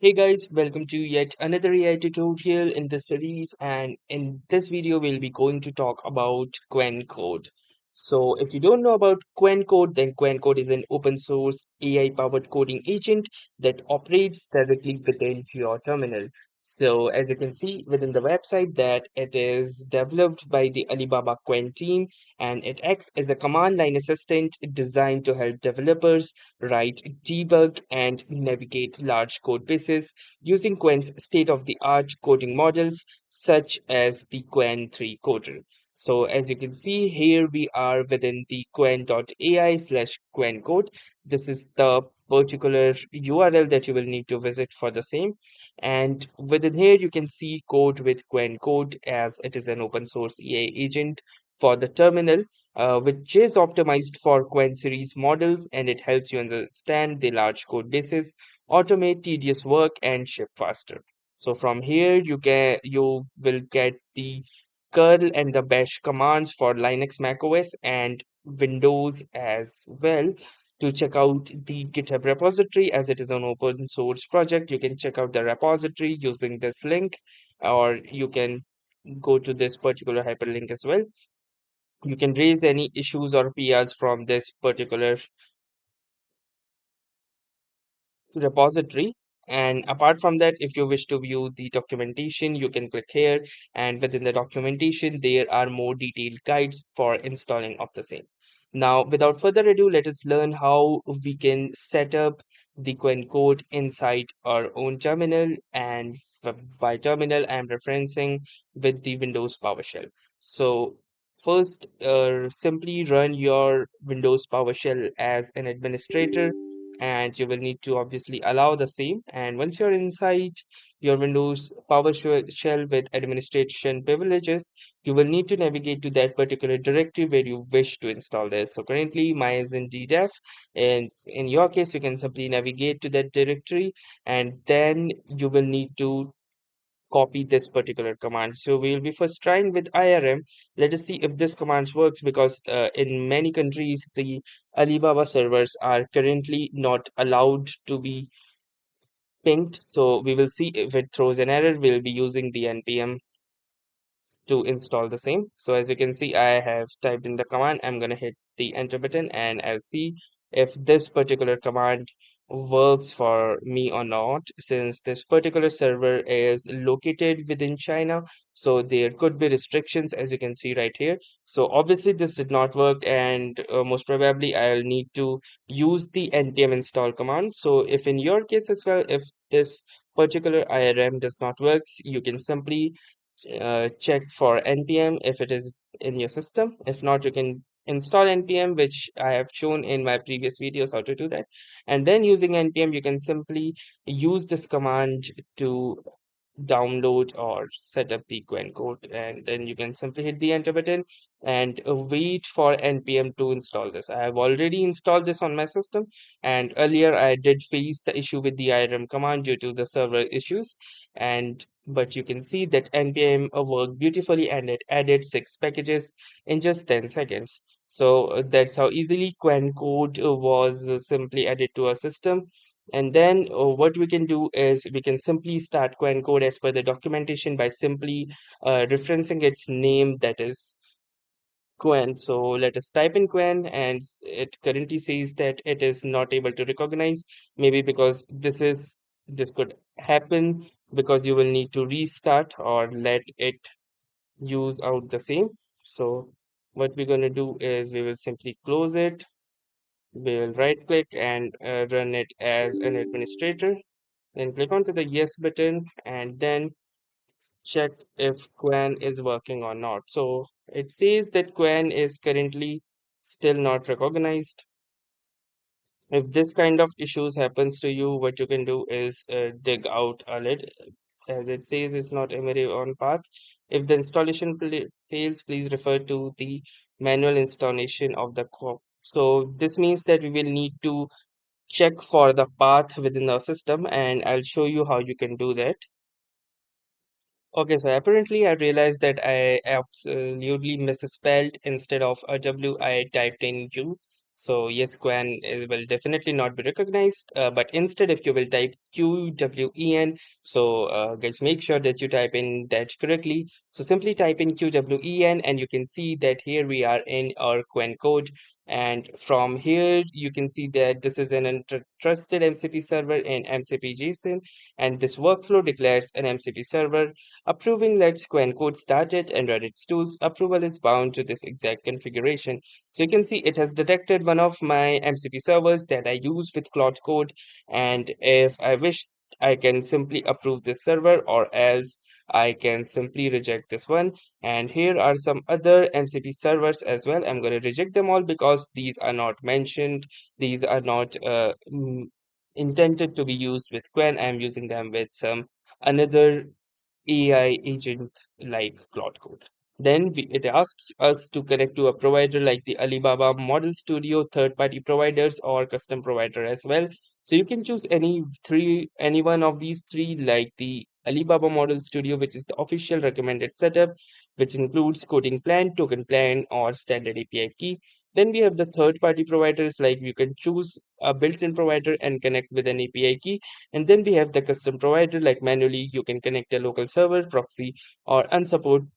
Hey guys, welcome to yet another AI tutorial in this series, and in this video we'll be going to talk about Qwen Code. So if you don't know about Qwen Code, then Qwen Code is an open source AI powered coding agent that operates directly within your terminal. So as you can see within the website that it is developed by the Alibaba Qwen team, and it acts as a command line assistant designed to help developers write, debug, and navigate large code bases using Qwen's state-of-the-art coding models such as the Qwen 3 coder. So as you can see here, we are within the qwen.ai/Qwen code. This is the particular URL that you will need to visit for the same. And within here, you can see code with Qwen code as it is an open source AI agent for the terminal which is optimized for Qwen series models, and it helps you understand the large code bases, automate tedious work, and ship faster. So from here you will get the curl and the bash commands for Linux, Mac OS, and Windows as well. To check out the GitHub repository, as it is an open source project, you can check out the repository using this link, or you can go to this particular hyperlink as well. You can raise any issues or PRs from this particular repository. And apart from that, if you wish to view the documentation, you can click here. And within the documentation, there are more detailed guides for installing of the same. Now, without further ado, let us learn how we can set up the Qwen code inside our own terminal. And by terminal, I'm referencing with the Windows PowerShell. So first, simply run your Windows PowerShell as an administrator, and you will need to obviously allow the same. And once you're inside your Windows PowerShell with administration privileges, you will need to navigate to that particular directory where you wish to install this. So currently mine is in ddef, and in your case you can simply navigate to that directory, and then you will need to copy this particular command. So we will be first trying with IRM. Let us see if this command works, because in many countries the Alibaba servers are currently not allowed to be pinged. So we will see if it throws an error. We'll be using the npm to install the same. So as you can see, I have typed in the command. I'm going to hit the enter button, and I'll see if this particular command works for me or not, since this particular server is located within China. So there could be restrictions, as you can see right here. So obviously this did not work, and most probably I'll need to use the npm install command. So if in your case as well, if this particular IRM does not work, you can simply check for npm if it is in your system. If not, you can install npm, which I have shown in my previous videos how to do that. And then using npm, you can simply use this command to download or set up the Qwen code, and then you can simply hit the enter button and wait for npm to install this. I have already installed this on my system, and earlier I did face the issue with the IRM command due to the server issues, and but you can see that npm worked beautifully, and it added 6 packages in just 10 seconds. So that's how easily Qwen code was simply added to our system. And then what we can do is we can simply start Qwen code as per the documentation by simply referencing its name, that is Qwen. So let us type in Qwen, and it currently says that it is not able to recognize. Maybe because this could happen because you will need to restart or let it use out the same. So what we're going to do is we will simply close it. We'll right click and run it as an administrator. Then click onto the yes button, and then check if Qwen is working or not. So it says that Qwen is currently still not recognized. If this kind of issues happens to you, what you can do is dig out a little. As it says, it's not emery on path. If the installation fails, please refer to the manual installation of the core. So this means that we will need to check for the path within our system, and I'll show you how you can do that. Okay, so apparently I realized that I absolutely misspelled, instead of a W, I typed in U. So yes, Qwen will definitely not be recognized. But instead, if you will type QWEN, so guys, make sure that you type in that correctly. So simply type in QWEN, and you can see that here we are in our Qwen code. And from here, you can see that this is an trusted MCP server in MCP JSON, and this workflow declares an MCP server. Approving lets Qwen code start it and run its tools. Approval is bound to this exact configuration. So you can see it has detected one of my MCP servers that I use with Cloud Code. And if I wish, I can simply approve this server, or else I can simply reject this one. And here are some other MCP servers as well. I'm going to reject them all because these are not mentioned. These are not intended to be used with Qwen. I'm using them with some another AI agent like Cloud Code. Then it asks us to connect to a provider like the Alibaba Model Studio, third-party providers, or custom provider as well. So you can choose any one of these three, like the Alibaba Model Studio, which is the official recommended setup, which includes coding plan, token plan, or standard API key. Then we have the third-party providers, like you can choose a built-in provider and connect with an API key. And then we have the custom provider, like manually you can connect a local server, proxy, or unsupported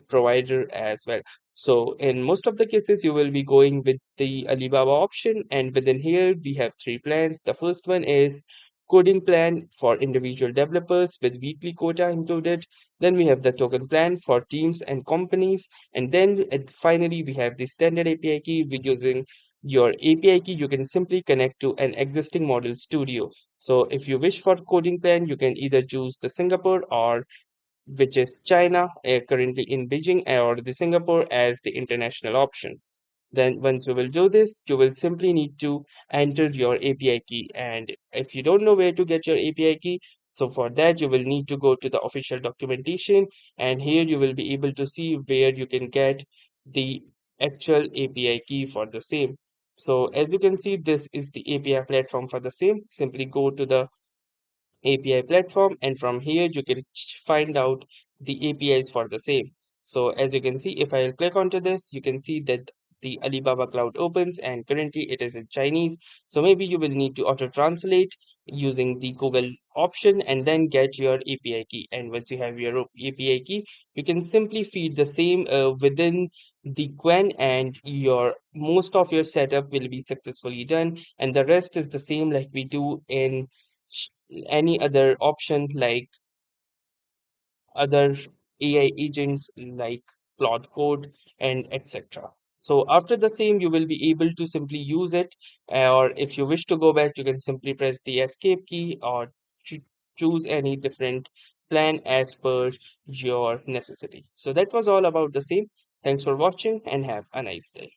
provider as well. So in most of the cases, you will be going with the Alibaba option, and within here we have three plans. The first one is coding plan for individual developers with weekly quota included. Then we have the token plan for teams and companies, and then finally we have the standard API key. With using your API key, you can simply connect to an existing model studio. So if you wish for coding plan, you can either choose the Singapore, or which is China, currently in Beijing, or the Singapore as the international option. Then once you will do this, you will simply need to enter your API key. And if you don't know where to get your API key, so for that you will need to go to the official documentation, and here you will be able to see where you can get the actual API key for the same. So as you can see, this is the API platform for the same. Simply go to the API platform, and from here you can find out the APIs for the same. So as you can see, if I click onto this, you can see that the Alibaba Cloud opens, and currently it is in Chinese. So maybe you will need to auto translate using the Google option and then get your API key. And once you have your API key, you can simply feed the same within the Qwen, and your most of your setup will be successfully done. And the rest is the same like we do in any other option, like other AI agents like Claude Code and etc. So after the same, you will be able to simply use it, or if you wish to go back, you can simply press the escape key, or choose any different plan as per your necessity. So that was all about the same. Thanks for watching and have a nice day.